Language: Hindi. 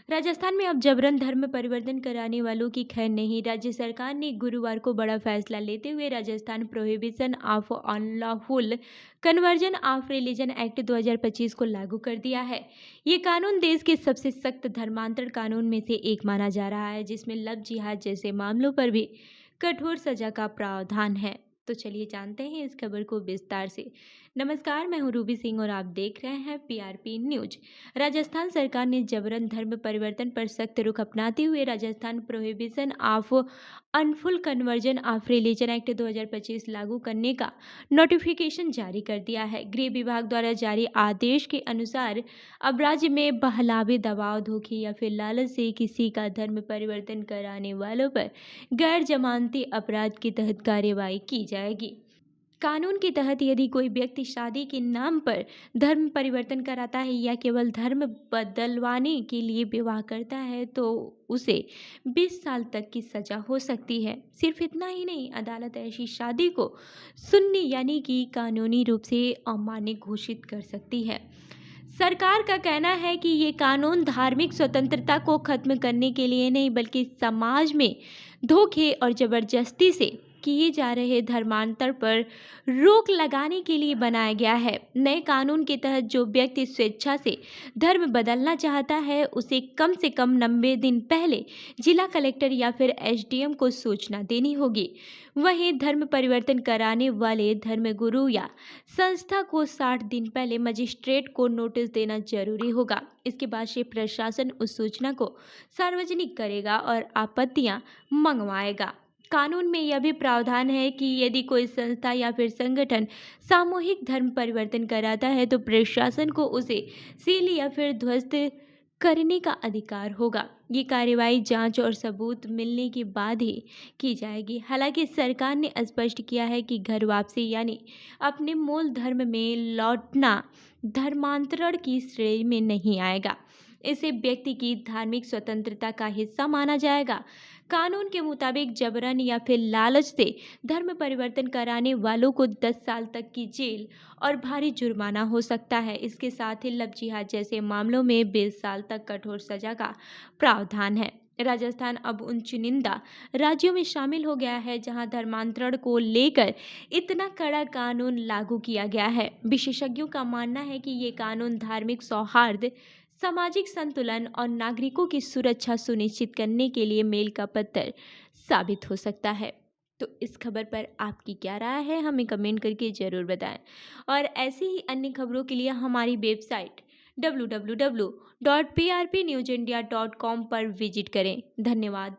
राजस्थान में अब जबरन धर्म परिवर्तन कराने वालों की खैर नहीं। राज्य सरकार ने गुरुवार को बड़ा फैसला लेते हुए Rajasthan Prohibition of unlawful conversion of Religion Act 2025 को लागू कर दिया है। ये कानून देश के सबसे सख्त धर्मांतरण कानून में से एक माना जा रहा है, जिसमें लव जिहाद जैसे मामलों पर भी कठोर सजा का प्रावधान है। तो चलिए जानते हैं इस खबर को विस्तार से। नमस्कार, मैं हूं रूबी सिंह और आप देख रहे हैं पीआरपी न्यूज। राजस्थान सरकार ने जबरन धर्म परिवर्तन पर सख्त रुख अपनाते हुए Rajasthan Prohibition of Unlawful Conversion of Religion Act 2025 लागू करने का नोटिफिकेशन जारी कर दिया है। गृह विभाग द्वारा जारी आदेश के अनुसार अब राज्य में बहलावे, दबाव, धोखे या फिर लालच से किसी का धर्म परिवर्तन कराने वालों पर गैर जमानती अपराध के तहत कार्यवाही की जाएगी। कानून के तहत यदि कोई व्यक्ति शादी के नाम पर धर्म परिवर्तन कराता है या केवल धर्म बदलवाने के लिए विवाह करता है तो उसे 20 साल तक की सजा हो सकती है। सिर्फ इतना ही नहीं, अदालत ऐसी शादी को सुन्नी यानी कि कानूनी रूप से अमान्य घोषित कर सकती है। सरकार का कहना है कि ये कानून धार्मिक स्वतंत्रता को खत्म करने के लिए नहीं, बल्कि समाज में धोखे और जबरदस्ती से किए जा रहे धर्मांतर पर रोक लगाने के लिए बनाया गया है। नए कानून के तहत जो व्यक्ति स्वेच्छा से धर्म बदलना चाहता है उसे कम से कम 90 दिन पहले जिला कलेक्टर या फिर एसडीएम को सूचना देनी होगी। वहीं धर्म परिवर्तन कराने वाले धर्मगुरु या संस्था को 60 दिन पहले मजिस्ट्रेट को नोटिस देना जरूरी होगा। इसके बाद से प्रशासन उस सूचना को सार्वजनिक करेगा और आपत्तियां मंगवाएगा। कानून में यह भी प्रावधान है कि यदि कोई संस्था या फिर संगठन सामूहिक धर्म परिवर्तन कराता है तो प्रशासन को उसे सील या फिर ध्वस्त करने का अधिकार होगा। ये कार्यवाही जांच और सबूत मिलने के बाद ही की जाएगी। हालांकि सरकार ने स्पष्ट किया है कि घर वापसी यानी अपने मूल धर्म में लौटना धर्मांतरण की श्रेणी में नहीं आएगा। इसे व्यक्ति की धार्मिक स्वतंत्रता का हिस्सा माना जाएगा। कानून के मुताबिक जबरन या फिर लालच से धर्म परिवर्तन कराने वालों को 10 साल तक की जेल और भारी जुर्माना हो सकता है। इसके साथ ही लव जिहाद जैसे मामलों में 20 साल तक कठोर सजा का प्रावधान है। राजस्थान अब उन चुनिंदा राज्यों में शामिल हो गया है जहां धर्मांतरण को लेकर इतना कड़ा कानून लागू किया गया है। विशेषज्ञों का मानना है कि ये कानून धार्मिक सौहार्द, सामाजिक संतुलन और नागरिकों की सुरक्षा सुनिश्चित करने के लिए मील का पत्थर साबित हो सकता है। तो इस खबर पर आपकी क्या राय है, हमें कमेंट करके ज़रूर बताएं। और ऐसी ही अन्य खबरों के लिए हमारी वेबसाइट www.prpnewsindia.com पर विजिट करें। धन्यवाद।